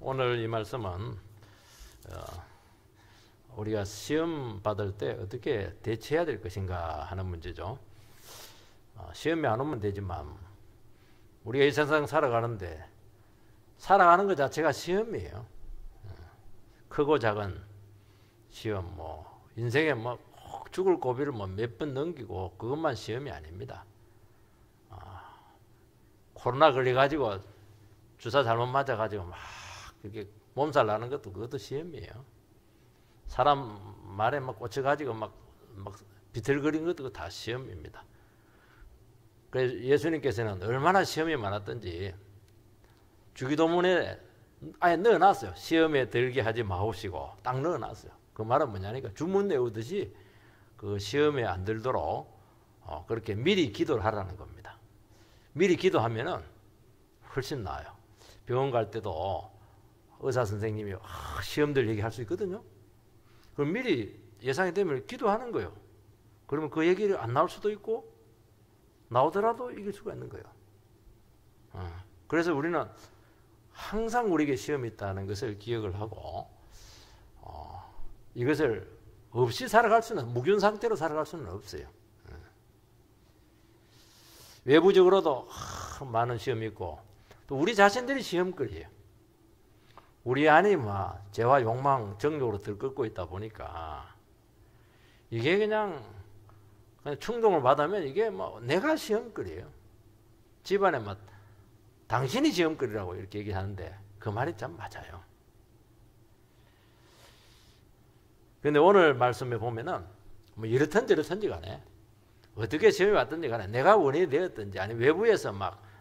오늘 이 말씀은 우리가 시험 받을 때 어떻게 대처해야 될 것인가 하는 문제죠. 시험이 안 오면 되지만 우리가 이 세상 살아가는데 살아가는 것 자체가 시험이에요. 크고 작은 시험, 인생에 죽을 고비를 몇 번 넘기고 그것만 시험이 아닙니다. 코로나 걸려가지고 주사 잘못 맞아가지고 막 그렇게 몸살 나는 것도 그것도 시험이에요. 사람 말에 막 꽂혀가지고 막 비틀거린 것도 다 시험입니다. 그래서 예수님께서는 얼마나 시험이 많았던지 주기도문에 아예 넣어놨어요. 시험에 들게 하지 마옵시고 딱 넣어놨어요. 그 말은 뭐냐니까 주문 외우듯이 그 시험에 안 들도록 그렇게 미리 기도를 하라는 겁니다. 미리 기도하면은 훨씬 나아요. 병원 갈 때도 의사 선생님이 시험들 얘기할 수 있거든요. 그럼 미리 예상이 되면 기도하는 거예요. 그러면 그 얘기를 안 나올 수도 있고 나오더라도 이길 수가 있는 거예요. 그래서 우리는 항상 우리에게 시험이 있다는 것을 기억을 하고 이것을 없이 살아갈 수는 무균 상태로 살아갈 수는 없어요. 외부적으로도 많은 시험이 있고 또 우리 자신들이 시험거리예요. 우리 안이 죄와 욕망, 정욕으로 들끓고 있다 보니까 이게 그냥 충동을 받으면 이게 내가 시험거리예요. 집안에 당신이 시험거리라고 이렇게 얘기하는데 그 말이 참 맞아요. 그런데 오늘 말씀에 보면은 이렇든 저렇든지 간에 어떻게 시험이 왔든지 간에 내가 원인이 되었든지 아니 외부에서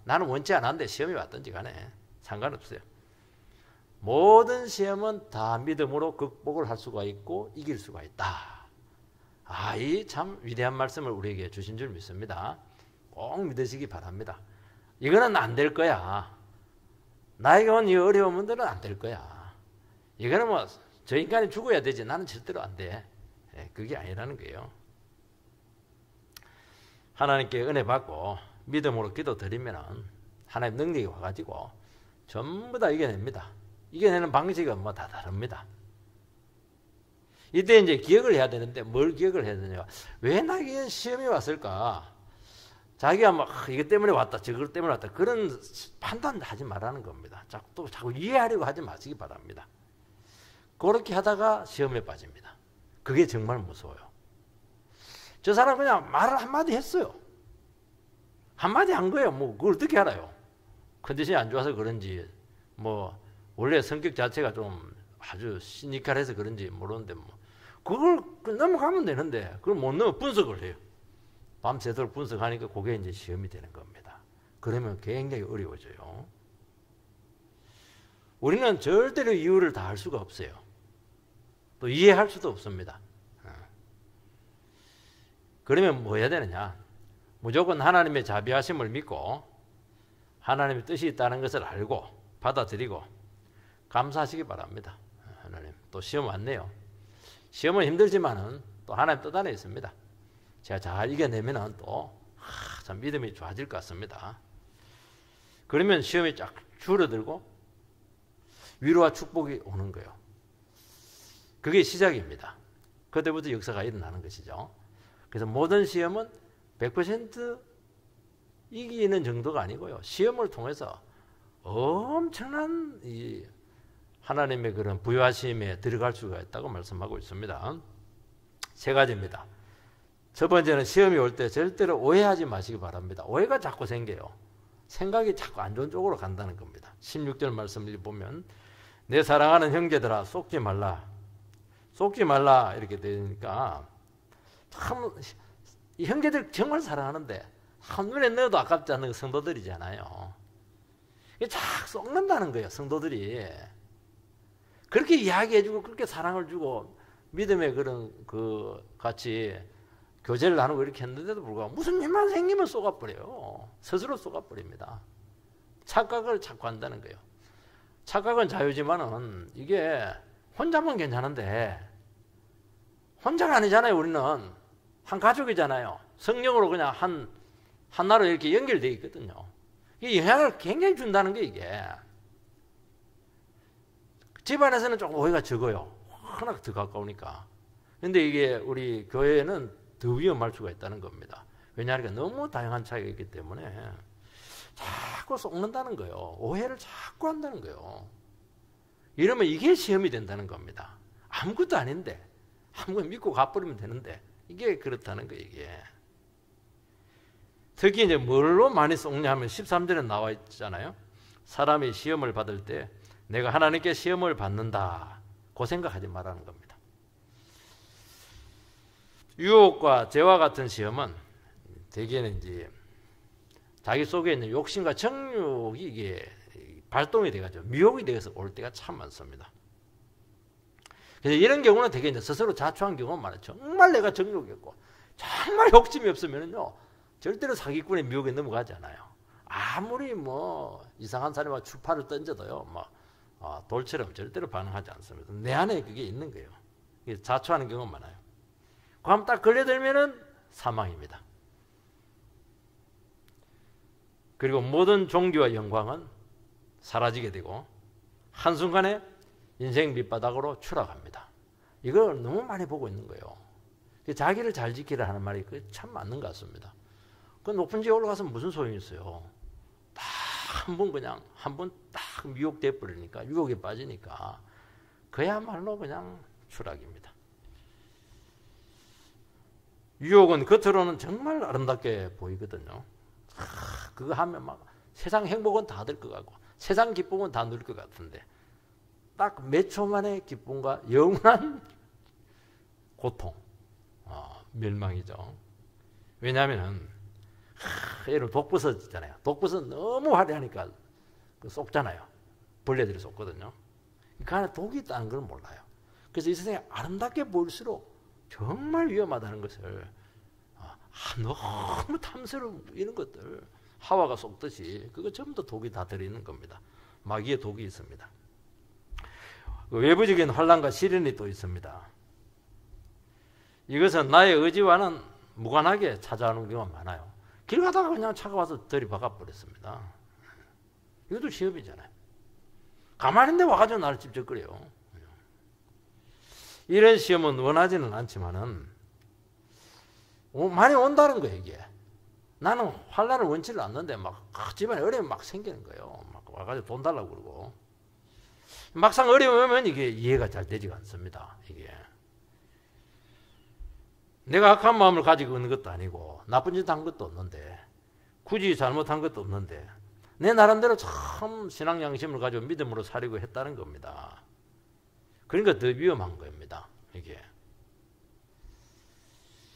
나는 원치 않았는데 시험이 왔든지 간에 상관없어요. 모든 시험은 다 믿음으로 극복을 할 수가 있고 이길 수가 있다. 이 참 위대한 말씀을 우리에게 주신 줄 믿습니다. 꼭 믿으시기 바랍니다. 이거는 안 될 거야. 나에게 온 이 어려운 문제는 안 될 거야. 이거는 저 인간이 죽어야 되지 나는 절대로 안 돼. 그게 아니라는 거예요. 하나님께 은혜 받고 믿음으로 기도 드리면 하나님 능력이 와가지고 전부 다 이겨냅니다. 이겨내는 방식은 다 다릅니다. 이때 이제 기억을 해야 되는데 뭘 기억을 해야 되냐? 왜 나에게 시험이 왔을까? 자기가 이것 때문에 왔다, 저것 때문에 왔다 그런 판단하지 말라는 겁니다. 자꾸 이해하려고 하지 마시기 바랍니다. 그렇게 하다가 시험에 빠집니다. 그게 정말 무서워요. 저 사람 그냥 말을 한마디 했어요. 한마디 한 거예요. 그걸 어떻게 알아요? 컨디션이 안 좋아서 그런지 원래 성격 자체가 좀 아주 시니컬해서 그런지 모르는데 그걸 넘어가면 되는데 그걸 못 넘어 분석을 해요. 밤새도록 분석하니까 그게 이제 시험이 되는 겁니다. 그러면 굉장히 어려워져요. 우리는 절대로 이유를 다 알 수가 없어요. 또 이해할 수도 없습니다. 그러면 뭐 해야 되느냐? 무조건 하나님의 자비하심을 믿고 하나님의 뜻이 있다는 것을 알고 받아들이고 감사하시기 바랍니다. 하나님 또 시험 왔네요. 시험은 힘들지만은 또 하나님 뜻 안에 있습니다. 제가 잘 이겨내면은 또 참 믿음이 좋아질 것 같습니다. 그러면 시험이 쫙 줄어들고 위로와 축복이 오는 거예요. 그게 시작입니다. 그때부터 역사가 일어나는 것이죠. 그래서 모든 시험은 100% 이기는 정도가 아니고요. 시험을 통해서 엄청난 이 하나님의 그런 부유하심에 들어갈 수가 있다고 말씀하고 있습니다. 세 가지입니다. 첫 번째는 시험이 올 때 절대로 오해하지 마시기 바랍니다. 오해가 자꾸 생겨요. 생각이 자꾸 안 좋은 쪽으로 간다는 겁니다. 16절 말씀을 보면 내 사랑하는 형제들아 속지 말라. 속지 말라 이렇게 되니까 참 이 형제들 정말 사랑하는데 한눈에 넣어도 아깝지 않는 성도들이잖아요. 이게 착 썩는다는 거예요. 성도들이 그렇게 이야기해주고 그렇게 사랑을 주고 믿음의 그런 같이 교제를 나누고 이렇게 했는데도 불구하고 무슨 일만 생기면 쏘가버려요. 스스로 쏘가버립니다. 착각을 자꾸 한다는 거예요. 착각은 자유지만은 이게 혼자만 괜찮은데 혼자가 아니잖아요. 우리는 한 가족이잖아요. 성령으로 그냥 하나로 이렇게 연결되어 있거든요. 이게 영향을 굉장히 준다는 게 이게. 집안에서는 조금 오해가 적어요. 워낙 더 가까우니까. 근데 이게 우리 교회는 더 위험할 수가 있다는 겁니다. 왜냐하면 너무 다양한 차이가 있기 때문에 자꾸 속는다는 거예요. 오해를 자꾸 한다는 거예요. 이러면 이게 시험이 된다는 겁니다. 아무것도 아닌데 아무것도 믿고 가버리면 되는데 이게 그렇다는 거예요. 이게 특히 이제 뭘로 많이 속냐 하면 13절에 나와 있잖아요. 사람이 시험을 받을 때 내가 하나님께 시험을 받는다 그 생각하지 말라는 겁니다. 유혹과 죄와 같은 시험은 대개는 이제 자기 속에 있는 욕심과 정욕이 이게 발동이 돼가지고 미혹이 되어서 올 때가 참 많습니다. 그래서 이런 경우는 되게 이제 스스로 자초한 경우가 많아요. 정말 내가 정욕이 없고 정말 욕심이 없으면요 절대로 사기꾼의 미혹에 넘어가지 않아요. 아무리 뭐 이상한 사람과 추파를 던져도요 막 돌처럼 절대로 반응하지 않습니다. 내 안에 그게 있는 거예요. 자초하는 경우가 많아요. 그럼 딱 걸려들면은 사망입니다. 그리고 모든 존귀와 영광은 사라지게 되고 한순간에 인생 밑바닥으로 추락합니다. 이걸 너무 많이 보고 있는 거예요. 자기를 잘 지키라 하는 말이 참 맞는 것 같습니다. 그 높은 지에 올라가서 무슨 소용이 있어요. 딱 한 번 딱 미혹돼 버리니까 유혹에 빠지니까 그야말로 그냥 추락입니다. 유혹은 겉으로는 정말 아름답게 보이거든요. 그거 하면 막 세상 행복은 다 될 것 같고 세상 기쁨은 다 누릴 것 같은데 딱 몇 초 만의 기쁨과 영원한 고통, 멸망이죠. 왜냐하면 여러분 독버섯 있잖아요. 독버섯 너무 화려하니까 쏙잖아요. 벌레들이 쏙거든요. 그 안에 독이 있다는 걸 몰라요. 그래서 이 세상에 아름답게 보일수록 정말 위험하다는 것을 너무 탐스러운 이런 것들 하와가 쏙듯이 그거 전부 다 독이 다 들어있는 겁니다. 마귀의 독이 있습니다. 외부적인 환난과 시련이 또 있습니다. 이것은 나의 의지와는 무관하게 찾아오는 경우가 많아요. 길 가다가 그냥 차가 와서 들이박아 버렸습니다. 이것도 시험이잖아요. 가만히 있는데 와가지고 나를 찝쩍거려요. 이런 시험은 원하지는 않지만은 많이 온다는 거예요. 이게 나는 환난을 원치를 않는데 막 집안에 어려움이 막 생기는 거예요. 막 와가지고 돈 달라고 그러고 막상 어려움이 오면 이게 이해가 잘 되지가 않습니다. 이게 내가 악한 마음을 가지고 있는 것도 아니고 나쁜 짓 한 것도 없는데 굳이 잘못한 것도 없는데 내 나름대로 참 신앙 양심을 가지고 믿음으로 살려고 했다는 겁니다. 그러니까 더 위험한 겁니다. 이게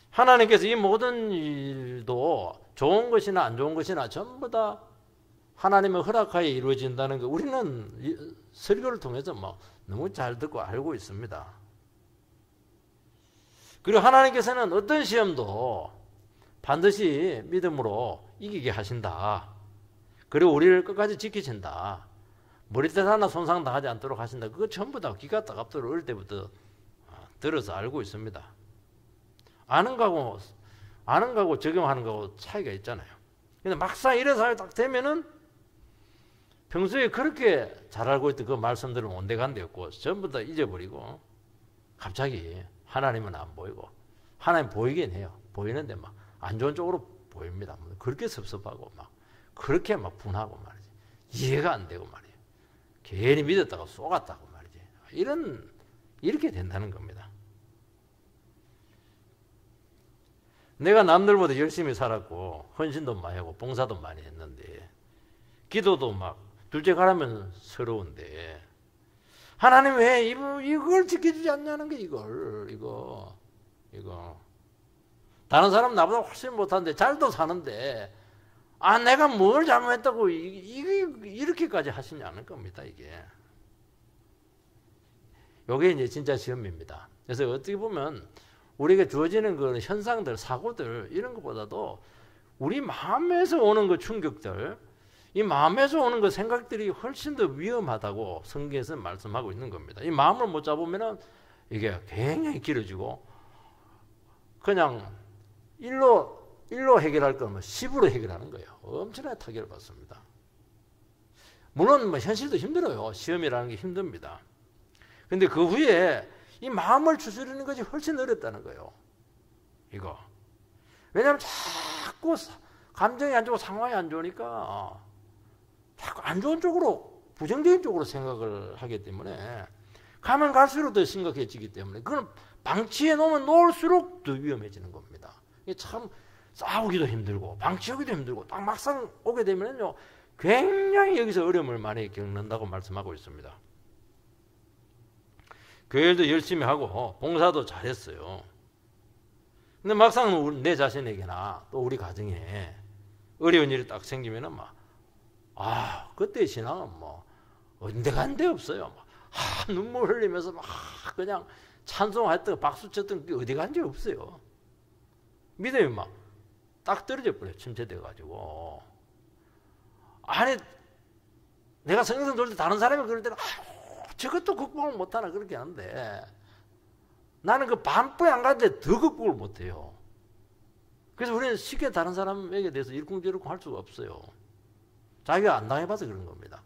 하나님께서 이 모든 일도 좋은 것이나 안 좋은 것이나 전부 다 하나님의 허락하에 이루어진다는 거 우리는 설교를 통해서 뭐 너무 잘 듣고 알고 있습니다. 그리고 하나님께서는 어떤 시험도 반드시 믿음으로 이기게 하신다. 그리고 우리를 끝까지 지키신다. 머리털 하나 손상당하지 않도록 하신다. 그거 전부 다 귀가 따갑도록 어릴 때부터 들어서 알고 있습니다. 아는 거하고 적용하는 거하고 차이가 있잖아요. 근데 막상 이런 상황이 딱 되면은 평소에 그렇게 잘 알고 있던 그 말씀들은 온데간데였고 전부 다 잊어버리고 갑자기 하나님은 안 보이고 하나님 보이긴 해요. 보이는데 막 안 좋은 쪽으로 보입니다. 그렇게 섭섭하고 막 그렇게 막 분하고 말이지. 이해가 안 되고 말이에요. 괜히 믿었다가 쏘갔다고 말이지. 이렇게 된다는 겁니다. 내가 남들보다 열심히 살았고 헌신도 많이 하고 봉사도 많이 했는데 기도도 막 둘째 가라면 서러운데 하나님 왜 이걸 지켜주지 않냐는 게 이거 다른 사람 나보다 훨씬 못하는데 잘도 사는데 내가 뭘 잘못했다고 이렇게까지 하시냐는 겁니다. 이게 이제 진짜 시험입니다. 그래서 어떻게 보면 우리에게 주어지는 그 현상들, 사고들 이런 것보다도 우리 마음에서 오는 그 충격들, 이 마음에서 오는 그 생각들이 훨씬 더 위험하다고 성경에서 말씀하고 있는 겁니다. 이 마음을 못 잡으면은 이게 굉장히 길어지고 그냥 일로 해결할 거면 10으로 해결하는 거예요. 엄청나게 타격을 받습니다. 물론 뭐 현실도 힘들어요. 시험이라는 게 힘듭니다. 근데 그 후에 이 마음을 추스리는 것이 훨씬 어렵다는 거예요. 이거. 왜냐하면 자꾸 감정이 안 좋고 상황이 안 좋으니까 자꾸 안 좋은 쪽으로, 부정적인 쪽으로 생각을 하기 때문에 가면 갈수록 더 심각해지기 때문에 그건 방치해 놓으면 놓을수록 더 위험해지는 겁니다. 이게 참 싸우기도 힘들고 방치하기도 힘들고 딱 막상 오게 되면요 굉장히 여기서 어려움을 많이 겪는다고 말씀하고 있습니다. 교회도 열심히 하고 봉사도 잘했어요. 근데 막상 내 자신에게나 또 우리 가정에 어려운 일이 딱 생기면은 그때 신앙은 언데간데 없어요. 눈물 흘리면서 그냥 찬송했던 박수 쳤던 게 어디 간지 없어요. 믿음이 딱 떨어져 버려요. 침체돼 가지고. 아니 내가 성경 돌 때 다른 사람이 그럴 때는 저것도 극복을 못하나 그렇게 하는데 나는 그 반포에 안 갔는데 더 극복을 못해요. 그래서 우리는 쉽게 다른 사람에게 대해서 일쿵저쿵 할 수가 없어요. 자기가 안 당해봐서 그런 겁니다.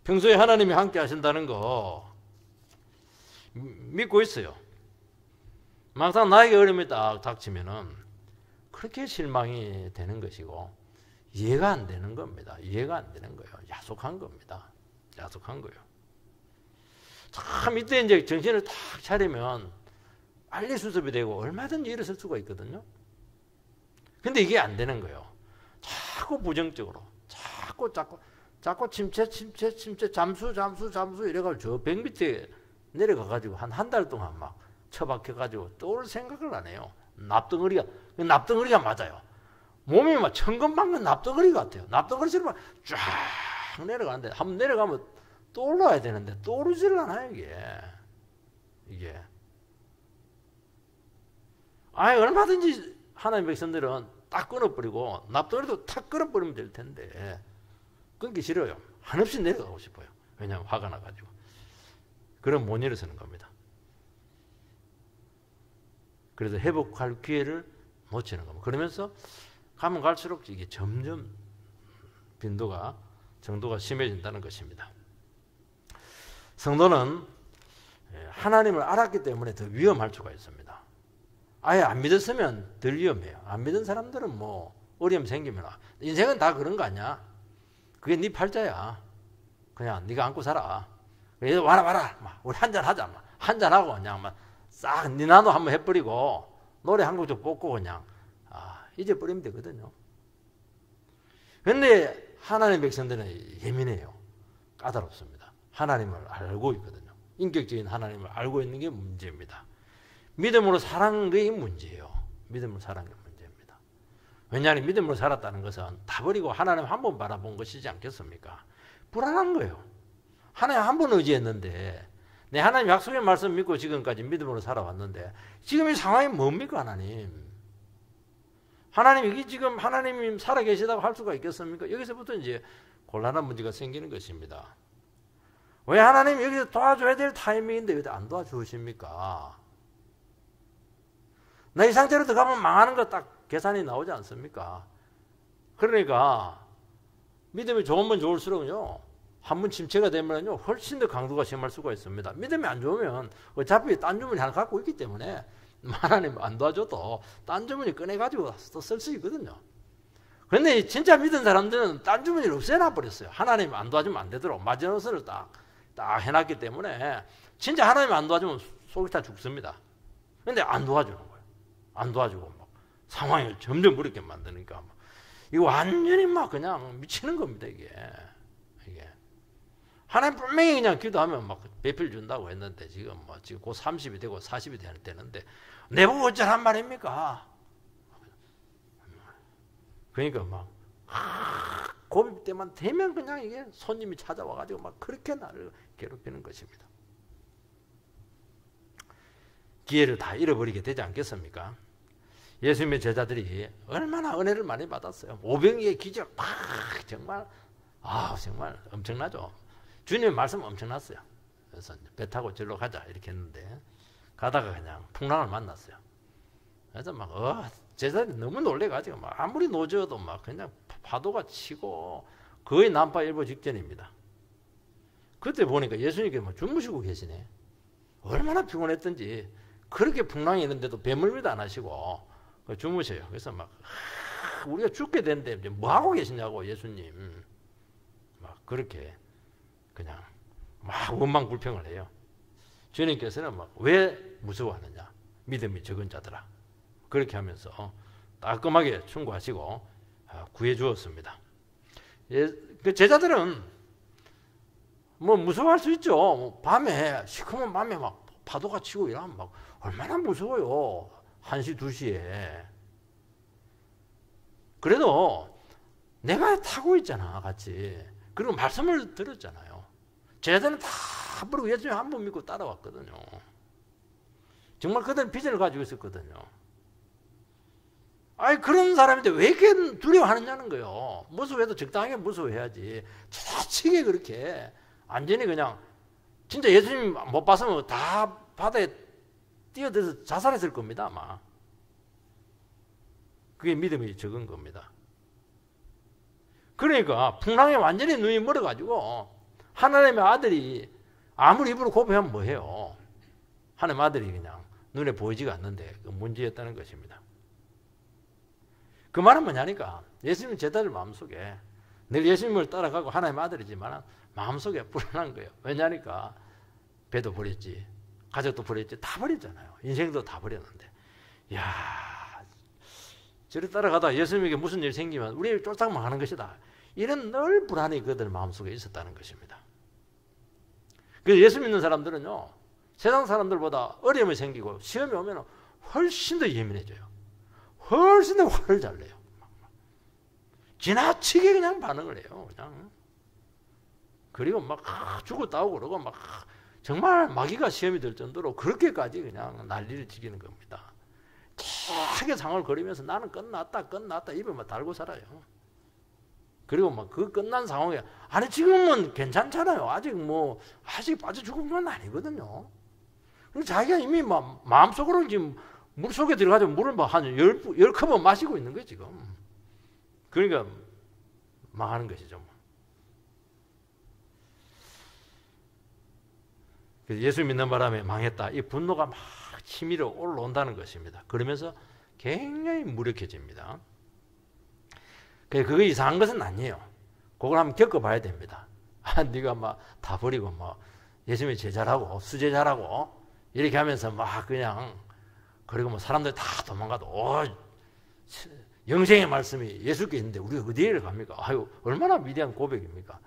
평소에 하나님이 함께 하신다는 거 믿고 있어요. 막상 나에게 어려움이 딱 닥치면은 그렇게 실망이 되는 것이고 이해가 안 되는 겁니다. 이해가 안 되는 거예요. 야속한 겁니다. 야속한 거예요. 참 이때 이제 정신을 딱 차리면 빨리 수습이 되고 얼마든지 일어설 수가 있거든요. 근데 이게 안 되는 거예요. 자꾸 부정적으로 자꾸 침체 잠수 이래가지고 저 벽 밑에 내려가가지고 한 달 동안 막 처박혀가지고 또 올 생각을 안 해요. 납덩어리가 맞아요. 몸이 막 천근만근 납덩어리 같아요. 납덩어리처럼 쫙 내려가는데 한번 내려가면 또 올라와야 되는데 또 오르지를 않아요. 이게 얼마든지 하나님의 백성들은 딱 끊어버리고 납덩어리도 탁 끊어버리면 될 텐데 끊기 싫어요. 한없이 내려가고 싶어요. 왜냐하면 화가 나가지고. 그럼 못 일어서는 겁니다. 그래서 회복할 기회를 놓치는 겁니다. 그러면서 가면 갈수록 이게 점점 정도가 심해진다는 것입니다. 성도는 하나님을 알았기 때문에 더 위험할 수가 있습니다. 아예 안 믿었으면 덜 위험해요. 안 믿은 사람들은 어려움 생기면 인생은 다 그런 거 아니야. 그게 네 팔자야. 그냥 네가 안고 살아. 그래서 와라 우리 한잔 하자. 한잔하고 그냥 싹 니나도 한번 해버리고 노래 한 곡 좀 뽑고 그냥 잊어버리면 되거든요. 근데 하나님의 백성들은 예민해요. 까다롭습니다. 하나님을 알고 있거든요. 인격적인 하나님을 알고 있는 게 문제입니다. 믿음으로 사는 게 문제예요. 믿음으로 사는 게 문제입니다. 왜냐하면 믿음으로 살았다는 것은 다 버리고 하나님 한 번 바라본 것이지 않겠습니까? 불안한 거예요. 하나님 한 번 의지했는데 내 하나님 약속의 말씀 믿고 지금까지 믿음으로 살아왔는데 지금 이 상황이 뭡니까? 하나님 이게 지금 하나님이 살아계시다고 할 수가 있겠습니까? 여기서부터 이제 곤란한 문제가 생기는 것입니다. 왜 하나님이 여기서 도와줘야 될 타이밍인데 왜 안 도와주십니까? 나 이 상태로 들어가면 망하는 거 딱 계산이 나오지 않습니까? 그러니까 믿음이 좋으면 좋을수록요 한 번 침체가 되면요 훨씬 더 강도가 심할 수가 있습니다. 믿음이 안 좋으면 어차피 딴 주머니 하나 갖고 있기 때문에 하나님 안 도와줘도 딴 주머니 꺼내가지고 또 쓸 수 있거든요. 그런데 진짜 믿은 사람들은 딴 주머니를 없애놔 버렸어요. 하나님 안 도와주면 안 되도록 마지노선을 딱 해놨기 때문에 진짜 하나님 안 도와주면 속이 다 죽습니다. 그런데 안 도와주는 거예요. 안 도와주고 상황을 점점 어렵게 만드니까 이거 완전히 그냥 미치는 겁니다. 이게 하나님 분명히 그냥 기도하면 배필 준다고 했는데 지금 곧 30이 되고 40이 되는데 내보고 어쩌란 말입니까? 그러니까 고비 때만 되면 그냥 이게 손님이 찾아와가지고 그렇게 나를 괴롭히는 것입니다. 기회를 다 잃어버리게 되지 않겠습니까? 예수님의 제자들이 얼마나 은혜를 많이 받았어요. 오병이의 기적 정말 엄청나죠. 주님의 말씀 엄청났어요. 그래서 배 타고 절로 가자 이렇게 했는데 가다가 그냥 풍랑을 만났어요. 그래서 제자들이 너무 놀래가지고 아무리 노저어도 그냥 파도가 치고 거의 난파 일보 직전입니다. 그때 보니까 예수님께서 막 주무시고 계시네. 얼마나 피곤했던지 그렇게 풍랑이 있는데도 배멀미도 안 하시고 주무셔요. 그래서 막 우리가 죽게 됐는데 뭐 하고 계시냐고 예수님 막 그렇게 그냥 막 원망불평을 해요. 주님께서는 막 왜 무서워하느냐 믿음이 적은 자들아 그렇게 하면서 따끔하게 충고하시고 구해 주었습니다. 그 제자들은 뭐 무서워할 수 있죠. 밤에 시커먼 밤에 막 파도가 치고 이러면 막 얼마나 무서워요. 1시 2시에. 그래도 내가 타고 있잖아 같이. 그리고 말씀을 들었잖아요. 제자들은 다 버리고 예수님 한 번 믿고 따라왔거든요. 정말 그들은 비전을 가지고 있었거든요. 아니 그런 사람인데 왜 이렇게 두려워하느냐는 거예요. 무서워해도 적당하게 무서워해야지. 지나치게 그렇게 완전히 그냥 진짜 예수님 못 봤으면 다 바다에 뛰어들어서 자살했을 겁니다 아마. 그게 믿음이 적은 겁니다. 그러니까 풍랑에 완전히 눈이 멀어가지고 하나님의 아들이 아무리 입으로 고백하면 뭐해요. 하나님의 아들이 그냥 눈에 보이지가 않는데 그 문제였다는 것입니다. 그 말은 뭐냐니까 예수님 제자들 마음속에 늘 예수님을 따라가고 하나님의 아들이지만 마음속에 불안한 거예요. 왜냐니까 배도 버렸지 가족도 버렸지 다 버렸잖아요. 인생도 다 버렸는데 이야 저를 따라가다 예수님에게 무슨 일 생기면 우리 쫄딱만 하는 것이다. 이런 늘 불안이 그들 마음속에 있었다는 것입니다. 그래서 예수 믿는 사람들은요 세상 사람들보다 어려움이 생기고 시험이 오면 훨씬 더 예민해져요. 훨씬 더 화를 잘 내요. 지나치게 그냥 반응을 해요. 그냥. 그리고 막 죽었다 오고 그러고 막 정말 마귀가 시험이 될 정도로 그렇게까지 그냥 난리를 지기는 겁니다. 차게 상을 거리면서 나는 끝났다 입에 막 달고 살아요. 그리고 막 그 끝난 상황에 아니 지금은 괜찮잖아요. 아직 빠져 죽은 건 아니거든요. 자기가 이미 막 마음속으로 지금 물 속에 들어가서 물을 막 한 10컵은 마시고 있는 거예요 지금. 그러니까 망하는 것이죠. 그래서 예수 믿는 바람에 망했다. 이 분노가 막 치밀어 올라온다는 것입니다. 그러면서 굉장히 무력해집니다. 그게 이상한 것은 아니에요. 그걸 한번 겪어봐야 됩니다. 네가 막 다 버리고 막 예수님의 제자라고 수제자라고 이렇게 하면서 막 그냥 그리고 뭐 사람들 다 도망가도 영생의 말씀이 예수께 있는데 우리가 어디에 갑니까? 아유 얼마나 위대한 고백입니까?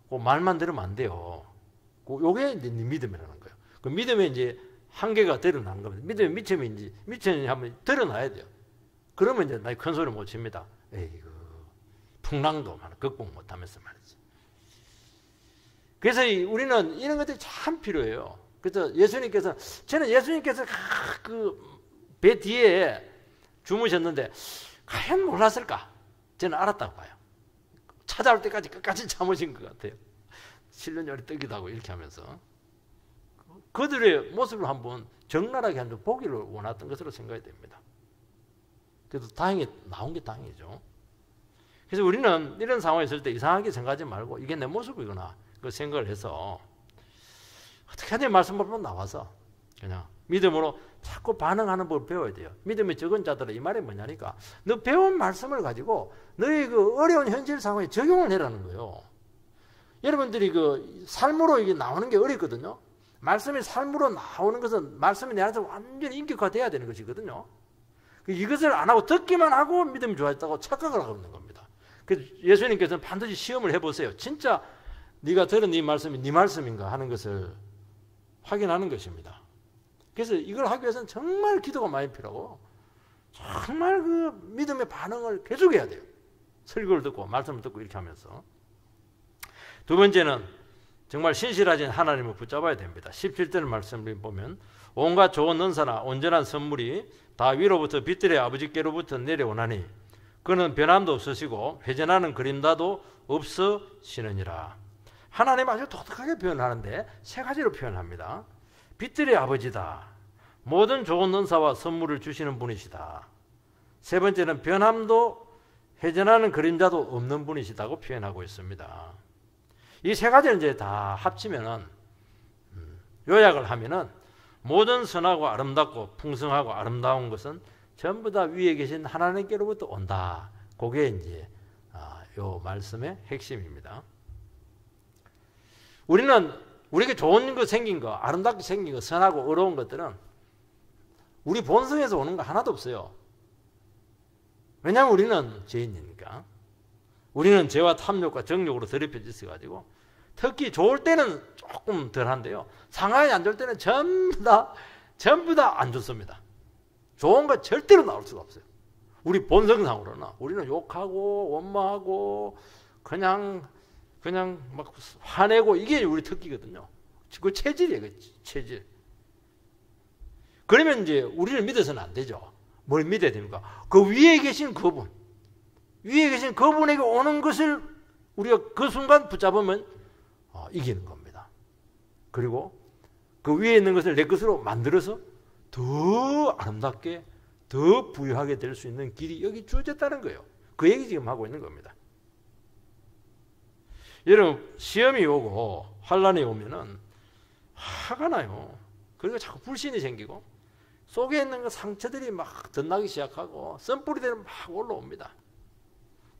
그 말만 들으면 안 돼요. 요게 이제 믿음이라는 거예요. 그 믿음에 이제 한계가 드러난 겁니다. 믿음의 미천이 한번 드러나야 돼요. 그러면 이제 나 큰 소리 못 칩니다. 에이구 풍랑도 극복 못하면서 말이지. 그래서 우리는 이런 것들이 참 필요해요. 그래서 저는 예수님께서 그 배 뒤에 주무셨는데 과연 몰랐을까? 저는 알았다고 봐요. 찾아올 때까지 끝까지 참으신 것 같아요. 7년여리 뜨기도 하고 이렇게 하면서 그들의 모습을 한번 적나라하게 한번 보기를 원했던 것으로 생각이 됩니다. 그래도 다행히 나온 게 다행이죠. 그래서 우리는 이런 상황에 있을 때 이상하게 생각하지 말고 이게 내 모습이구나 그 생각을 해서 어떻게 하든 말씀 보면 나와서 그냥 믿음으로 자꾸 반응하는 법을 배워야 돼요. 믿음이 적은 자들은 이 말이 뭐냐니까 너 배운 말씀을 가지고 너의 그 어려운 현실 상황에 적용을 해라는 거예요. 여러분들이 그 삶으로 이게 나오는 게 어렵거든요. 말씀이 삶으로 나오는 것은 말씀이 내 안에서 완전히 인격화돼야 되는 것이거든요. 이것을 안 하고 듣기만 하고 믿음이 좋아졌다고 착각을 하고 있는 겁니다. 그래서 예수님께서는 반드시 시험을 해보세요. 진짜 네가 들은 네 말씀이 네 말씀인가 하는 것을 확인하는 것입니다. 그래서 이걸 하기 위해서는 정말 기도가 많이 필요하고 정말 그 믿음의 반응을 계속해야 돼요. 설교를 듣고 말씀을 듣고 이렇게 하면서. 두 번째는 정말 신실하신 하나님을 붙잡아야 됩니다. 17절 말씀을 보면 온갖 좋은 은사나 온전한 선물이 다 위로부터 빛들의 아버지께로부터 내려오나니 그는 변함도 없으시고 회전하는 그림자도 없으시느니라. 하나님 아주 독특하게 표현하는데 세 가지로 표현합니다. 빛들의 아버지다. 모든 좋은 은사와 선물을 주시는 분이시다. 세 번째는 변함도 회전하는 그림자도 없는 분이시다고 표현하고 있습니다. 이 세 가지를 이제 다 합치면은 요약을 하면은 모든 선하고 아름답고 풍성하고 아름다운 것은 전부 다 위에 계신 하나님께로부터 온다. 그게 이제 요 말씀의 핵심입니다. 우리에게 좋은 거 생긴 거, 아름답게 생긴 거, 선하고 어려운 것들은 우리 본성에서 오는 거 하나도 없어요. 왜냐하면 우리는 죄인이니까. 우리는 죄와 탐욕과 정욕으로 더럽혀져 있어가지고 특히 좋을 때는 조금 덜한데요. 상황이 안 좋을 때는 전부 다 안 좋습니다. 좋은 거 절대로 나올 수가 없어요. 우리 본성상으로는 우리는 욕하고 원망하고 그냥 막 화내고 이게 우리 특기거든요. 그 체질이에요. 그 체질. 그러면 이제 우리를 믿어서는 안 되죠. 뭘 믿어야 됩니까? 그 위에 계신 그분, 위에 계신 그분에게 오는 것을 우리가 그 순간 붙잡으면 이기는 겁니다. 그리고 그 위에 있는 것을 내 것으로 만들어서 더 아름답게, 더 부유하게 될 수 있는 길이 여기 주어졌다는 거예요. 그 얘기 지금 하고 있는 겁니다. 여러분, 시험이 오고 환란이 오면은 화가 나요. 그리고 자꾸 불신이 생기고 속에 있는 그 상처들이 막 덧나기 시작하고 썬뿌리들이 막 올라옵니다.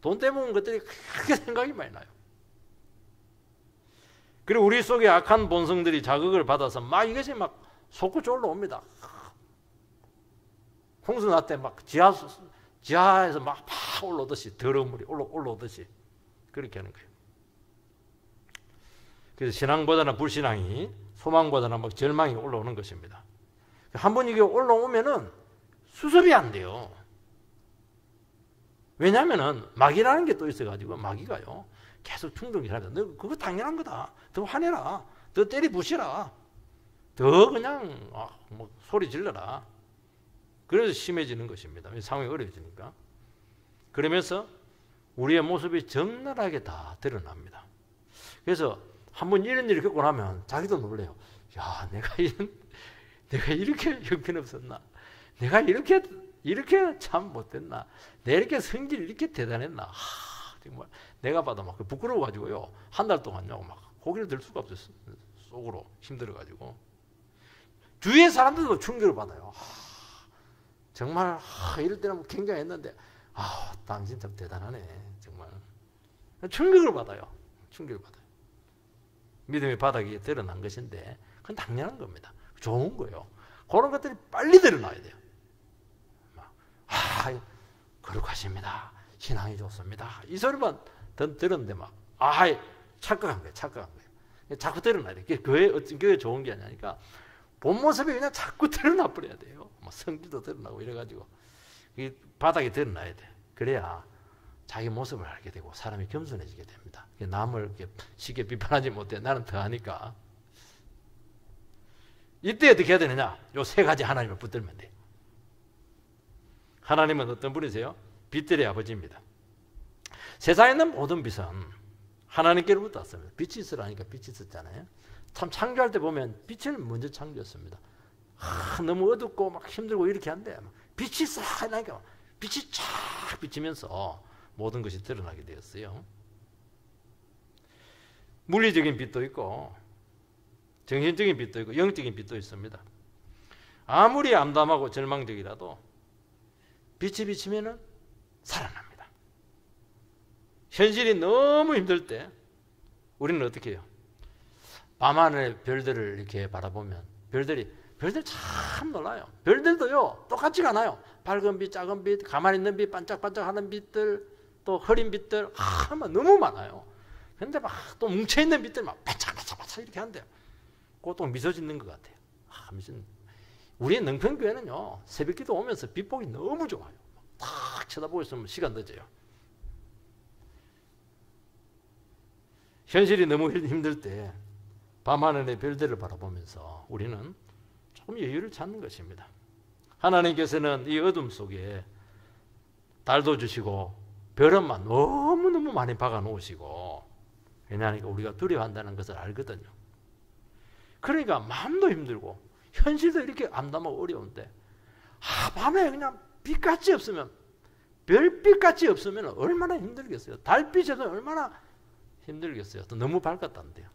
돈 때문에 온 것들이 크게 생각이 많이 나요. 그리고 우리 속에 악한 본성들이 자극을 받아서 막 이것이 막 솟구쳐 올라옵니다. 홍수 날 때 막 지하에서 막 올라오듯이 더러운 물이 올라오듯이 그렇게 하는 거예요. 그래서 신앙보다는 불신앙이, 소망보다는 막 절망이 올라오는 것입니다. 한번 이게 올라오면은 수습이 안 돼요. 왜냐하면은 마귀라는 게 또 있어가지고 마귀가요 계속 충동을 합니다. 너 그거 당연한 거다. 더 화내라. 더 때리 부시라. 더 그냥 뭐 소리 질러라. 그래서 심해지는 것입니다. 상황이 어려워지니까. 그러면서 우리의 모습이 적나라하게 다 드러납니다. 그래서 한번 이런 일을 겪고 나면 자기도 놀래요. 야, 내가 이렇게 형편없었나? 내가 이렇게 참 못됐나? 내가 이렇게 성질이 이렇게 대단했나? 정말 내가 봐도 막 부끄러워가지고요. 한 달 동안요, 막 고개를 들 수가 없어요. 속으로 힘들어가지고. 주위의 사람들도 충격을 받아요. 정말 이럴 때는 굉장했는데 당신 참 대단하네. 정말 충격을 받아요. 충격을 받아요. 믿음의 바닥이 드러난 것인데 그건 당연한 겁니다. 좋은 거예요. 그런 것들이 빨리 드러나야 돼요. 거룩하십니다. 신앙이 좋습니다. 이 소리만 들었는데 착각한 거예요. 착각한 거예요. 자꾸 드러나야 돼요. 그게 좋은 게 아니니까 본 모습이 그냥 자꾸 드러나 버려야 돼요. 성질도 드러나고 이래가지고 이 바닥이 드러나야 돼. 그래야 자기 모습을 알게 되고 사람이 겸손해지게 됩니다. 남을 이렇게 쉽게 비판하지 못해. 나는 더 하니까. 이때 어떻게 해야 되느냐? 요 세 가지 하나님을 붙들면 돼요. 하나님은 어떤 분이세요? 빛들의 아버지입니다. 세상에 있는 모든 빛은 하나님께로부터 왔습니다. 빛이 있으라니까 빛이 있었잖아요. 참 창조할 때 보면 빛을 먼저 창조했습니다. 너무 어둡고 막 힘들고 이렇게 한데 빛이 싹 나니까 빛이 쫙 비치면서 모든 것이 드러나게 되었어요. 물리적인 빛도 있고 정신적인 빛도 있고 영적인 빛도 있습니다. 아무리 암담하고 절망적이라도 빛이 비치면은 살아납니다. 현실이 너무 힘들 때 우리는 어떻게 해요? 밤하늘의 별들을 이렇게 바라보면 별들이 참 놀라요. 별들도요 똑같지가 않아요. 밝은 빛, 작은 빛, 가만히 있는 빛, 반짝반짝하는 빛들, 또 흐린 빛들 너무 많아요. 근데 막 또 뭉쳐있는 빛들 막 반짝반짝 이렇게 한대요. 그거 또 미소 짓는 것 같아요. 우리 능평교회는요 새벽기도 오면서 빛 보기 너무 좋아요. 딱 쳐다보고 있으면 시간 늦어요. 현실이 너무 힘들 때 밤하늘의 별들을 바라보면서 우리는 조금 여유를 찾는 것입니다. 하나님께서는 이 어둠 속에 달도 주시고 별은만 너무너무 많이 박아 놓으시고, 왜냐하니까 우리가 두려워한다는 것을 알거든요. 그러니까 마음도 힘들고 현실도 이렇게 암담하고 어려운데 밤에 그냥 빛같이 없으면, 별빛같이 없으면 얼마나 힘들겠어요. 달빛에서 얼마나 힘들겠어요. 또 너무 밝았다는데요.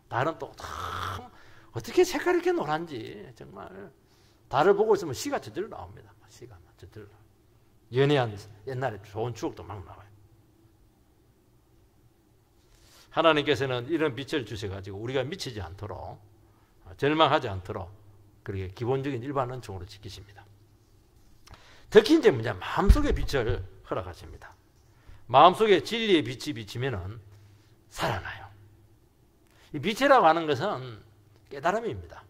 달은 또 참 어떻게 색깔이 이렇게 노란지 정말 달을 보고 있으면 시가 저절로 나옵니다. 시가 저절로. 연애한 옛날에 좋은 추억도 막 나와요. 하나님께서는 이런 빛을 주셔가지고 우리가 미치지 않도록 절망하지 않도록 그렇게 기본적인 일반 은총으로 지키십니다. 특히 이제 뭐냐 마음속의 빛을 허락하십니다. 마음속에 진리의 빛이 비치면은 살아나요. 이 빛이라고 하는 것은 깨달음입니다.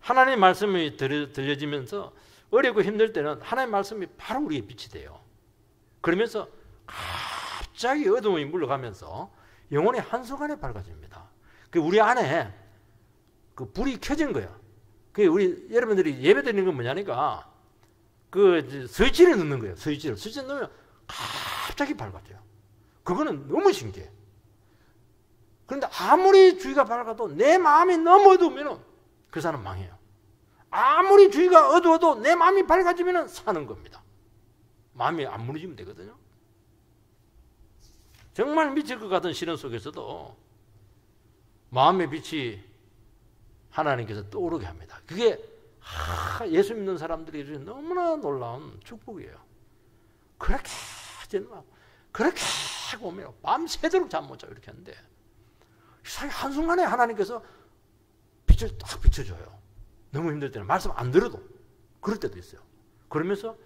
하나님의 말씀이 들려지면서 어렵고 힘들 때는 하나님의 말씀이 바로 우리의 빛이 돼요. 그러면서 갑자기 어둠이 물러가면서 영혼이 한순간에 밝아집니다. 그 우리 안에 그 불이 켜진 거야. 그 우리 여러분들이 예배 드리는 건 뭐냐니까 그 스위치를 넣는 거예요. 스위치를 넣으면 갑자기 밝아져요. 그거는 너무 신기해. 그런데 아무리 주위가 밝아도 내 마음이 너무 어두우면 그 사람 망해요. 아무리 주위가 어두워도 내 마음이 밝아지면 사는 겁니다. 마음이 안 무너지면 되거든요. 정말 미칠 것 같은 시련 속에서도 마음의 빛이 하나님께서 떠오르게 합니다. 그게 예수 믿는 사람들이 너무나 놀라운 축복이에요. 그렇게 전망하고 그렇게 보면 밤새도록 잠 못 자고 이렇게 하는데 한순간에 하나님께서 빛을 딱 비춰줘요. 너무 힘들 때는 말씀 안 들어도 그럴 때도 있어요. 그러면서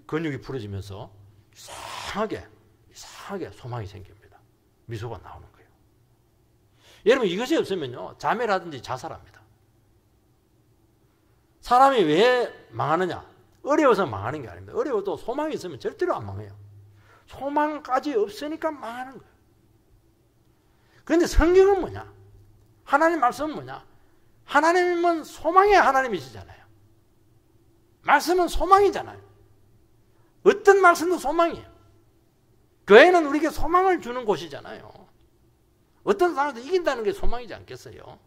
근육이 풀어지면서 이상하게 소망이 생깁니다. 미소가 나오는 거예요. 여러분 이것이 없으면요 자매라든지 자살합니다. 사람이 왜 망하느냐? 어려워서 망하는 게 아닙니다. 어려워도 소망이 있으면 절대로 안 망해요. 소망까지 없으니까 망하는 거예요. 그런데 성경은 뭐냐? 하나님 말씀은 뭐냐? 하나님은 소망의 하나님이시잖아요. 말씀은 소망이잖아요. 어떤 말씀도 소망이에요. 교회는 우리에게 소망을 주는 곳이잖아요. 어떤 사람도 이긴다는 게 소망이지 않겠어요?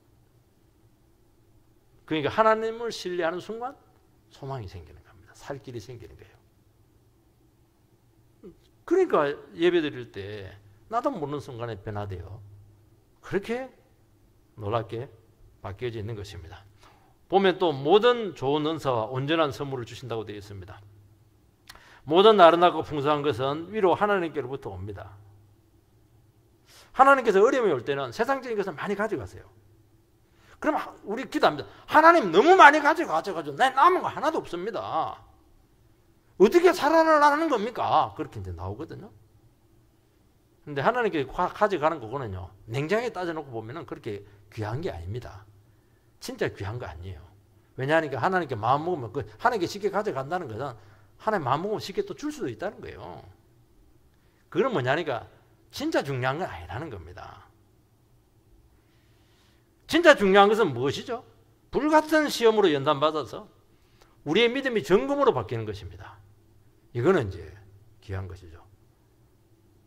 그러니까 하나님을 신뢰하는 순간 소망이 생기는 겁니다. 살 길이 생기는 거예요. 그러니까 예배 드릴 때 나도 모르는 순간에 변화돼요. 그렇게 놀랍게 바뀌어져 있는 것입니다. 보면 또 모든 좋은 은사와 온전한 선물을 주신다고 되어 있습니다. 모든 아름답고 풍성한 것은 위로 하나님께로부터 옵니다. 하나님께서 어려움이 올 때는 세상적인 것을 많이 가져가세요. 그럼 우리 기도합니다. 하나님 너무 많이 가져가지고 내 남은 거 하나도 없습니다. 어떻게 살아나라는 겁니까? 그렇게 이제 나오거든요. 근데 하나님께 가져가는 거거든요. 냉장고에 따져놓고 보면은 그렇게 귀한 게 아닙니다. 진짜 귀한 거 아니에요. 왜냐하니까 하나님께 마음 먹으면 하나님께 쉽게 가져간다는 것은 하나님 마음 먹으면 쉽게 또 줄 수도 있다는 거예요. 그건 뭐냐니까 진짜 중요한 건 아니라는 겁니다. 진짜 중요한 것은 무엇이죠? 불같은 시험으로 연단받아서 우리의 믿음이 정금으로 바뀌는 것입니다. 이거는 이제 귀한 것이죠.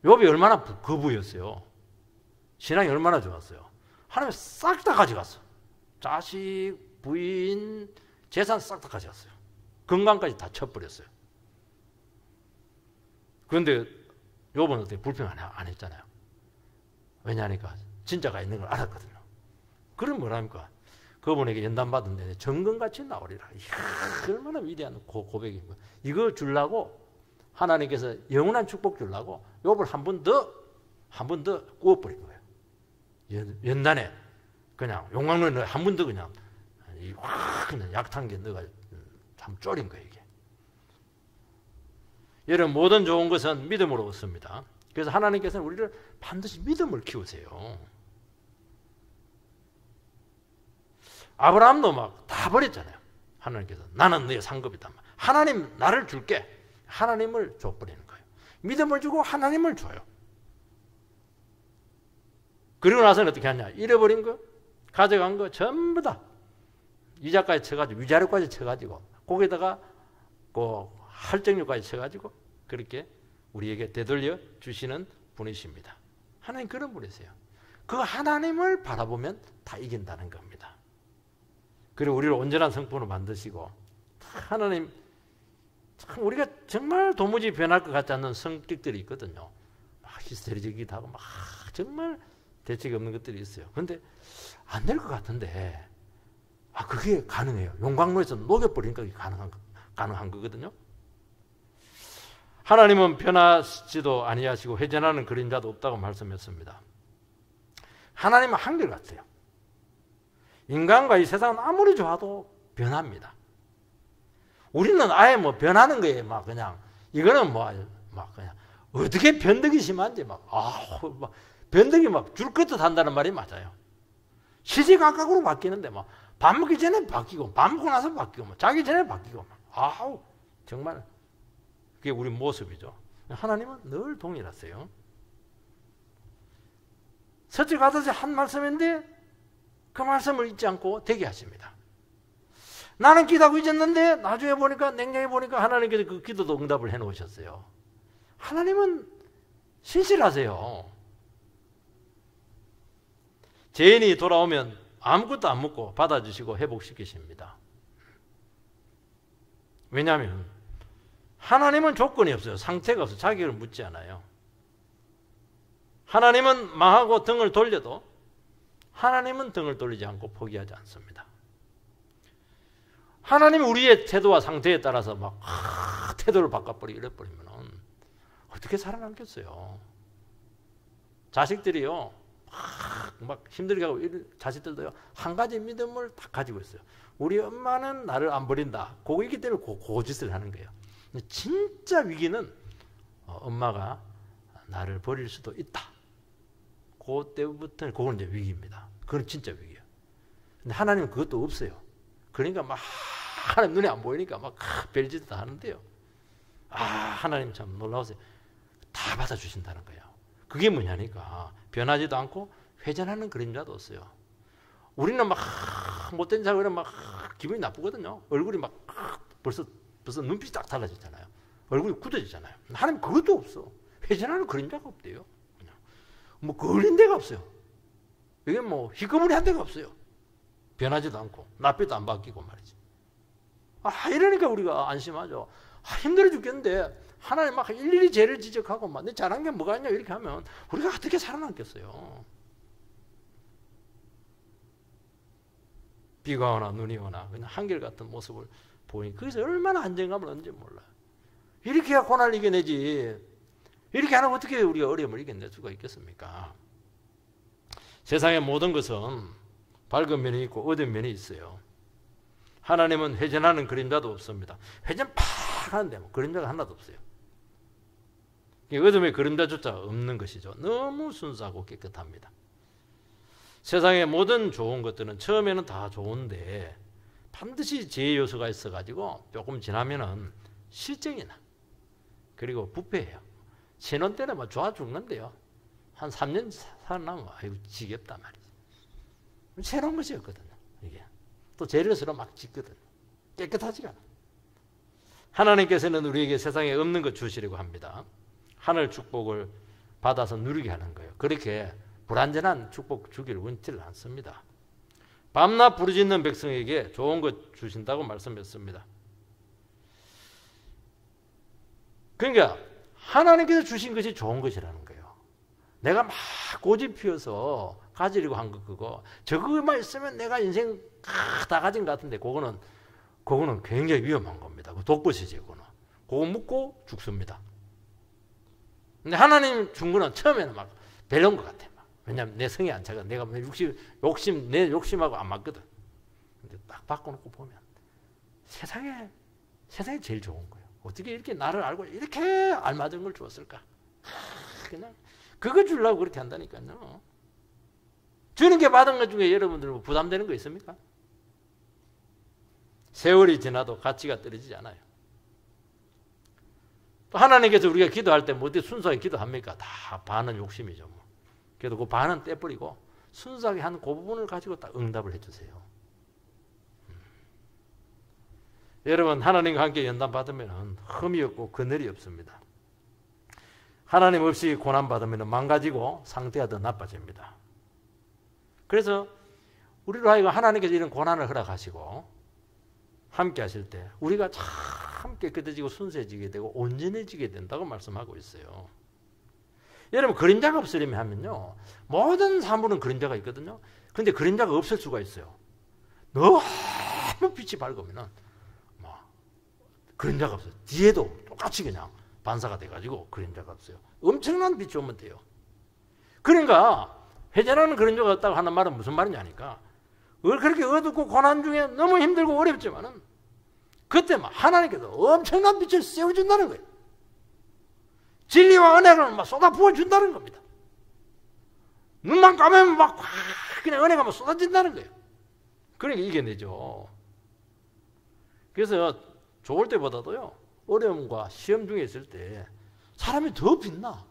욥이 얼마나 거부였어요. 신앙이 얼마나 좋았어요. 하나님 싹 다 가져갔어. 자식, 부인, 재산 싹 다 가져갔어요. 건강까지 다 쳐버렸어요. 그런데 욥은 어떻게 불평 안 했잖아요. 왜냐하니까 진짜가 있는 걸 알았거든요. 그럼 뭐랍니까? 그분에게 연단받은데 정금같이 나오리라. 이야, 얼마나 위대한 고백인 거야. 이거 주려고 하나님께서 영원한 축복 주려고 욥을 한 번 더 구워버린 거예요. 연단에 그냥 용광로에 한 번 더 그냥 약탄게 넣어가 참 쫄인 거예요, 이게. 여러분, 모든 좋은 것은 믿음으로 얻습니다. 그래서 하나님께서는 우리를 반드시 믿음을 키우세요. 아브라함도 막 다 버렸잖아요. 하나님께서 나는 너의 상급이다. 하나님 나를 줄게. 하나님을 줘버리는 거예요. 믿음을 주고 하나님을 줘요. 그리고 나서는 어떻게 하냐? 잃어버린 거, 가져간 거 전부 다 이자까지 쳐가지고 위자료까지 쳐가지고 거기다가 그 할증료까지 쳐가지고 그렇게 우리에게 되돌려 주시는 분이십니다. 하나님 그런 분이세요. 그 하나님을 바라보면 다 이긴다는 겁니다. 그리고 우리를 온전한 성품으로 만드시고 하나님 참 우리가 정말 도무지 변할 것 같지 않는 성격들이 있거든요. 히스테리적이기도 하고 막 정말 대책이 없는 것들이 있어요. 그런데 안 될 것 같은데 그게 가능해요. 용광로에서 녹여버리니까 그게 가능한 거거든요. 하나님은 변하시지도 아니하시고 회전하는 그림자도 없다고 말씀했습니다. 하나님은 한결같아요. 인간과 이 세상은 아무리 좋아도 변합니다. 우리는 아예 뭐 변하는 거에 막 그냥 이거는 막 그냥 어떻게 변덕이 심한지 막 변덕이 막 줄 것도 한다는 말이 맞아요. 시시각각으로 바뀌는데 막 밥 먹기 전에 바뀌고 밥 먹고 나서 바뀌고 막 자기 전에 바뀌고 막 정말 그게 우리 모습이죠. 하나님은 늘 동일하세요. 서치 가듯이 한 말씀인데 그 말씀을 잊지 않고 되게 하십니다. 나는 기도하고 잊었는데 나중에 보니까 냉정해 보니까 하나님께서 그 기도도 응답을 해놓으셨어요. 하나님은 신실하세요. 죄인이 돌아오면 아무것도 안 묻고 받아주시고 회복시키십니다. 왜냐하면 하나님은 조건이 없어요. 상태가 없어요. 자격을 묻지 않아요. 하나님은 망하고 등을 돌려도 하나님은 등을 돌리지 않고 포기하지 않습니다. 하나님이 우리의 태도와 상태에 따라서 막 태도를 바꿔버리고 이래버리면 어떻게 살아남겠어요? 자식들이요 막 힘들게 하고 자식들도요 한 가지 믿음을 다 가지고 있어요. 우리 엄마는 나를 안 버린다. 그거 있기 때문에 그 짓을 하는 거예요. 근데 진짜 위기는 엄마가 나를 버릴 수도 있다. 그때부터는 그건 이제 위기입니다. 그건 진짜 위기예요. 근데 하나님은 그것도 없어요. 그러니까 막 하나님 눈에 안 보이니까 막 별짓 다 하는데요. 하나님 참 놀라우세요. 다 받아주신다는 거예요. 그게 뭐냐니까 변하지도 않고 회전하는 그림자도 없어요. 우리는 막 못된 자고 이러면 막 기분이 나쁘거든요. 얼굴이 막 벌써 눈빛이 딱 달라지잖아요. 얼굴이 굳어지잖아요. 하나님 그것도 없어. 회전하는 그림자가 없대요. 그냥 뭐 걸린 데가 없어요. 이게 뭐 희꺼무리한 데가 없어요. 변하지도 않고 낯빛도 안 바뀌고 말이지. 이러니까 우리가 안심하죠. 힘들어 죽겠는데 하나님 막 일일이 죄를 지적하고 막 내 잘한 게 뭐가 있냐 이렇게 하면 우리가 어떻게 살아남겠어요? 비가 오나 눈이 오나 그냥 한결같은 모습을 보니 거기서 얼마나 안정감을 얻는지 몰라요. 이렇게 해야 고난을 이겨내지. 이렇게 하면 어떻게 우리가 어려움을 이겨낼 수가 있겠습니까? 세상의 모든 것은 밝은 면이 있고 어두운 면이 있어요. 하나님은 회전하는 그림자도 없습니다. 회전 팍 하는데 뭐 그림자가 하나도 없어요. 어둠의 그림자조차 없는 것이죠. 너무 순수하고 깨끗합니다. 세상의 모든 좋은 것들은 처음에는 다 좋은데 반드시 죄의 요소가 있어가지고 조금 지나면은 실증이 나. 그리고 부패해요. 신혼 때는 뭐 좋아 죽는데요. 한 3년 살아나면 아이고 지겹단 말이지. 새로운 것이었거든요. 이게 또 죄를 서로 막 짓거든. 깨끗하지가 않아. 하나님께서는 우리에게 세상에 없는 것 주시려고 합니다. 하늘 축복을 받아서 누리게 하는 거예요. 그렇게 불완전한 축복 주기를 원치를 않습니다. 밤낮 부르짖는 백성에게 좋은 것 주신다고 말씀했습니다. 그러니까 하나님께서 주신 것이 좋은 것이라는 거예요. 내가 막 고집 피워서 가지려고 한 거 그거 저거만 있으면 내가 인생 다 가진 것 같은데 그거는 굉장히 위험한 겁니다. 독버섯이지 그거는. 그거 먹고 죽습니다. 근데 하나님 준 거는 처음에는 막 별로인 것 같아. 왜냐하면 내 성이 안 차가. 내가 내 욕심하고 안 맞거든. 근데 딱 바꿔놓고 보면 세상에 제일 좋은 거예요. 어떻게 이렇게 나를 알고 이렇게 알맞은 걸 주었을까? 그냥 그거 주려고 그렇게 한다니까요. 주는 게 받은 것 중에 여러분들 뭐 부담되는 거 있습니까? 세월이 지나도 가치가 떨어지지 않아요. 또 하나님께서 우리가 기도할 때 뭐 어떻게 순수하게 기도합니까? 다 반은 욕심이죠. 뭐. 그래도 그 반은 떼버리고 순수하게 한 그 부분을 가지고 딱 응답을 해주세요. 여러분 하나님과 함께 연단받으면 흠이 없고 그늘이 없습니다. 하나님 없이 고난받으면 망가지고 상태가 더 나빠집니다. 그래서 우리로 하여금 하나님께서 이런 고난을 허락하시고 함께 하실 때 우리가 참 깨끗해지고 순수해지게 되고 온전해지게 된다고 말씀하고 있어요. 여러분 그림자가 없으려면 하면요. 모든 사물은 그림자가 있거든요. 근데 그림자가 없을 수가 있어요. 너무 빛이 밝으면은 뭐 그림자가 없어요. 뒤에도 똑같이 그냥 반사가 돼가지고 그림자가 없어요. 엄청난 빛이 오면 돼요. 그러니까 회전하는 그림자가 없다고 하는 말은 무슨 말이냐니까 그렇게 어둡고 고난 중에 너무 힘들고 어렵지만은 그때 막 하나님께서 엄청난 빛을 씌워준다는 거예요. 진리와 은혜를 막 쏟아 부어준다는 겁니다. 눈만 감으면 막 그냥 은혜가 막 쏟아진다는 거예요. 그러니까 이겨내죠. 그래서 좋을 때보다도요, 어려움과 시험 중에 있을 때 사람이 더 빛나.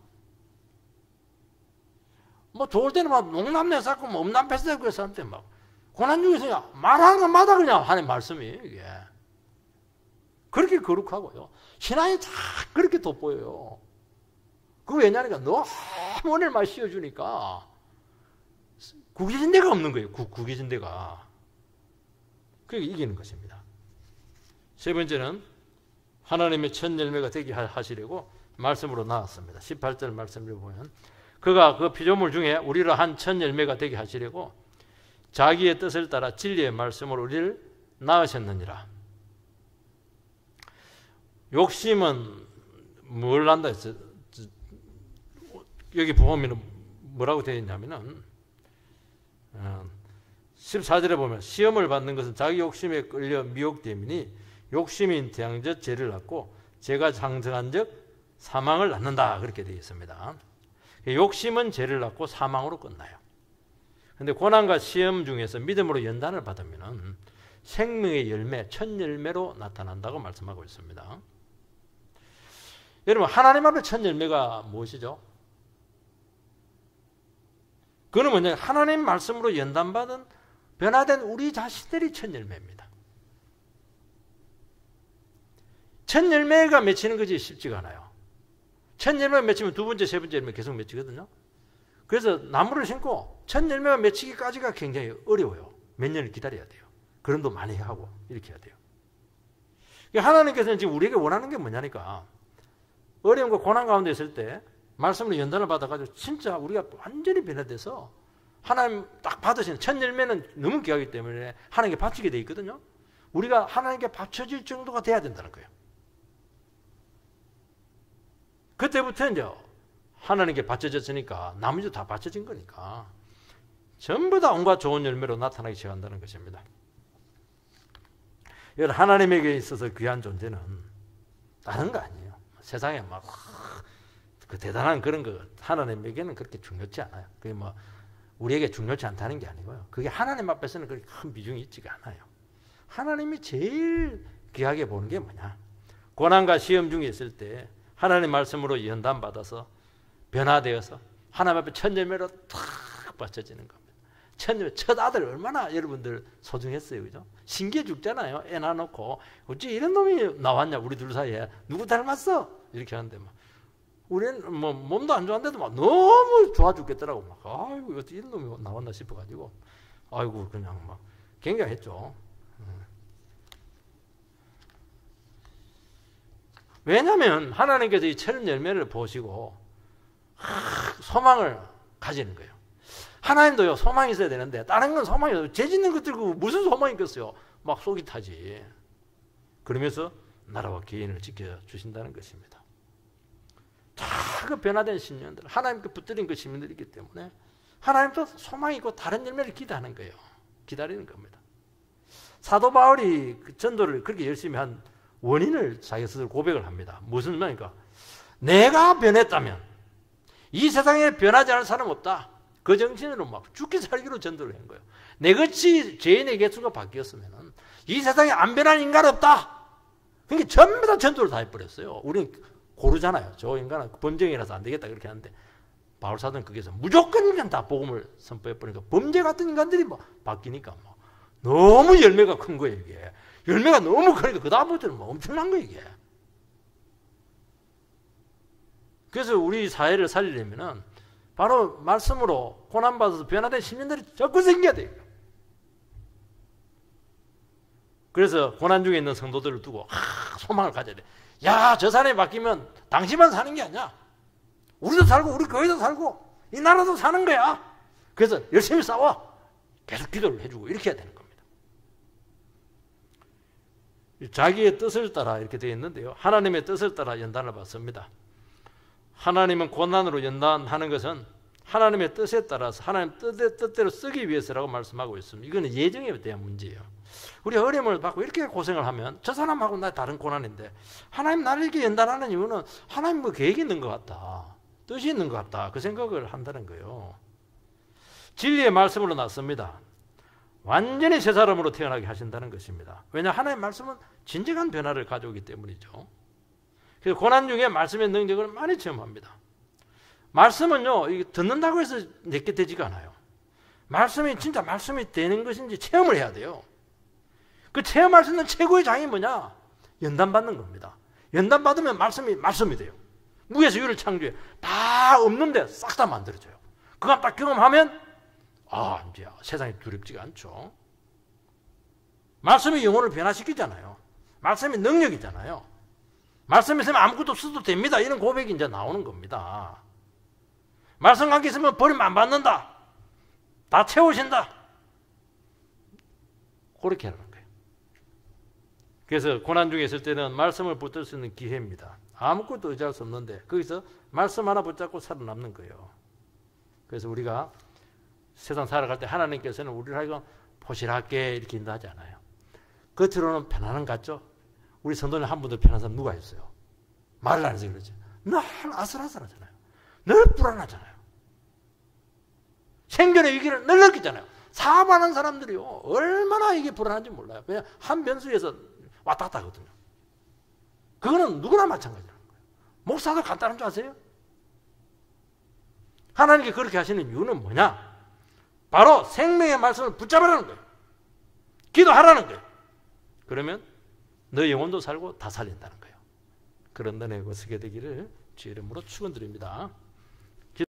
뭐 좋을 때는 막 농담내 쌓고 뭐 엄남패스하고 해서 한때 막 고난 중에서 말하는 것마다 그냥 하나님 말씀이 이게 그렇게 거룩하고요. 신앙이 참 그렇게 돋보여요. 그거 왜냐니까 너무 은혜를 많이 씌워주니까 구기진 데가 없는 거예요. 구기진 데가. 그게 이기는 것입니다. 세 번째는 하나님의 첫 열매가 되게 하시려고 말씀으로 나왔습니다. 18절 말씀을 보면 그가 그 피조물 중에 우리를 한 첫 열매가 되게 하시려고 자기의 뜻을 따라 진리의 말씀으로 우리를 낳으셨느니라. 욕심은 뭘 난다 했어요? 여기 보면 뭐라고 되어 있냐면은 14절에 보면 시험을 받는 것은 자기 욕심에 끌려 미혹됨이니 욕심인 태양적 죄를 낳고 죄가 장성한 적 사망을 낳는다 그렇게 되어 있습니다. 욕심은 죄를 낳고 사망으로 끝나요. 그런데 고난과 시험 중에서 믿음으로 연단을 받으면 생명의 열매, 첫 열매로 나타난다고 말씀하고 있습니다. 여러분 하나님 앞에 첫 열매가 무엇이죠? 그는 뭐냐? 하나님 말씀으로 연단받은 변화된 우리 자신들이 첫 열매입니다. 첫 열매가 맺히는 것이 쉽지가 않아요. 첫 열매가 맺히면 두 번째, 세 번째 열매 계속 맺히거든요. 그래서 나무를 심고 첫 열매가 맺히기까지가 굉장히 어려워요. 몇 년을 기다려야 돼요. 그런도 많이 하고 이렇게 해야 돼요. 하나님께서는 지금 우리에게 원하는 게 뭐냐니까 어려움과 고난 가운데 있을 때 말씀으로 연단을 받아가지고 진짜 우리가 완전히 변화돼서 하나님 딱 받으시는 첫 열매는 너무 귀하기 때문에 하나님께 바치게 돼 있거든요. 우리가 하나님께 바쳐질 정도가 돼야 된다는 거예요. 그때부터 이제 하나님께 바쳐졌으니까 나머지도 다 바쳐진 거니까 전부 다 온갖 좋은 열매로 나타나기 시작한다는 것입니다. 여러분 하나님에게 있어서 귀한 존재는 다른 거 아니에요. 세상에 막 그 대단한 그런 거 하나님에게는 그렇게 중요치 않아요. 그게 뭐 우리에게 중요치 않다는 게 아니고요. 그게 하나님 앞에서는 그렇게 큰 비중이 있지가 않아요. 하나님이 제일 귀하게 보는 게 뭐냐? 고난과 시험 중에 있을 때 하나님 말씀으로 연단받아서 변화되어서 하나님 앞에 첫 열매로 탁 받쳐지는 겁니다. 첫 아들 얼마나 여러분들 소중했어요. 그죠? 신기해 죽잖아요. 애 낳아놓고 어찌 이런 놈이 나왔냐 우리 둘 사이에. 누구 닮았어? 이렇게 하는데 막 우리는 뭐 몸도 안 좋았는데도 막 너무 좋아 죽겠더라고. 막 아이고 어떻게 이런 놈이 나왔나 싶어가지고 아이고 그냥 막 굉장했죠. 왜냐하면 하나님께서 이 첫 열매를 보시고 소망을 가지는 거예요. 하나님도요 소망이 있어야 되는데 다른 건 소망이 없어요. 죄 짓는 것들 무슨 소망이 있겠어요. 막 속이 타지. 그러면서 나라와 개인을 지켜주신다는 것입니다. 그 변화된 신령들 하나님께 붙들린 그 시민들이기 때문에 하나님도 소망이 있고 다른 열매를 기대하는 거예요. 기다리는 겁니다. 사도 바울이 그 전도를 그렇게 열심히 한 원인을 자기 스스로 고백을 합니다. 무슨 말입니까? 내가 변했다면 이 세상에 변하지 않을 사람 없다. 그 정신으로 막 죽기 살기로 전도를 한 거예요. 내같이 죄인의 개수가 바뀌었으면 이 세상에 안 변한 인간 없다. 그러니까 전부 다 전도를 다 해버렸어요. 우리는 고르잖아요. 저 인간은 범죄인이라서 안 되겠다 그렇게 하는데 바울 사도는 거기서 무조건 인간 다 복음을 선포해버리니까 범죄 같은 인간들이 뭐 바뀌니까 뭐 너무 열매가 큰 거예요. 이게 열매가 너무 크니까 그 다음부터는 뭐 엄청난 거예요. 이게. 그래서 우리 사회를 살리려면은 바로 말씀으로 고난받아서 변화된 신년들이 적극 생겨야 돼요. 그래서 고난 중에 있는 성도들을 두고 소망을 가져야 돼. 야, 저 사람이 바뀌면 당신만 사는 게 아니야. 우리도 살고 우리 교회도 살고 이 나라도 사는 거야. 그래서 열심히 싸워. 계속 기도를 해주고 이렇게 해야 되는 겁니다. 자기의 뜻을 따라 이렇게 되어 있는데요. 하나님의 뜻을 따라 연단을 받습니다. 하나님은 고난으로 연단하는 것은 하나님의 뜻에 따라서 하나님 뜻대로 쓰기 위해서라고 말씀하고 있습니다. 이거는 예정에 대한 문제예요. 우리 어려움을 받고 이렇게 고생을 하면 저 사람하고 나 다른 고난인데 하나님 나를 이렇게 연단하는 이유는 하나님 뭐 계획이 있는 것 같다. 뜻이 있는 것 같다. 그 생각을 한다는 거예요. 진리의 말씀으로 났습니다. 완전히 새 사람으로 태어나게 하신다는 것입니다. 왜냐 하나님의 말씀은 진정한 변화를 가져오기 때문이죠. 그래서 고난 중에 말씀의 능력을 많이 체험합니다. 말씀은요, 이게 듣는다고 해서 내게 되지가 않아요. 말씀이 진짜 말씀이 되는 것인지 체험을 해야 돼요. 그 체험할 수 있는 최고의 장이 뭐냐? 연단받는 겁니다. 연단받으면 말씀이 돼요. 무에서 유를 창조해. 다 없는데 싹 다 만들어져요. 그거 딱 경험하면, 이제 세상이 두렵지가 않죠. 말씀이 영혼을 변화시키잖아요. 말씀이 능력이잖아요. 말씀이 있으면 아무것도 없어도 됩니다. 이런 고백이 이제 나오는 겁니다. 말씀 관계 있으면 버림 안 받는다. 다 채우신다. 그렇게 하는 거예요. 그래서 고난 중에 있을 때는 말씀을 붙들 수 있는 기회입니다. 아무것도 의지할 수 없는데 거기서 말씀 하나 붙잡고 살아남는 거예요. 그래서 우리가 세상 살아갈 때 하나님께서는 우리를 하여금 포실하게 이렇게 인도하지 않아요. 겉으로는 편안한 것 같죠? 우리 선도님 한 분도 편한 사람 누가 있어요? 말을 안 해서 그러죠. 늘 아슬아슬하잖아요. 늘 불안하잖아요. 생존의 위기를 늘 느끼잖아요. 사업하는 사람들이요. 얼마나 이게 불안한지 몰라요. 그냥 한 변수에서 왔다 갔다 하거든요. 그거는 누구나 마찬가지라는 거예요. 목사도 간단한 줄 아세요? 하나님께 그렇게 하시는 이유는 뭐냐? 바로 생명의 말씀을 붙잡으라는 거예요. 기도하라는 거예요. 그러면 너 영혼도 살고 다 살린다는 거예요. 그런 은혜가 서게 되기를 주의 이름으로 축원드립니다.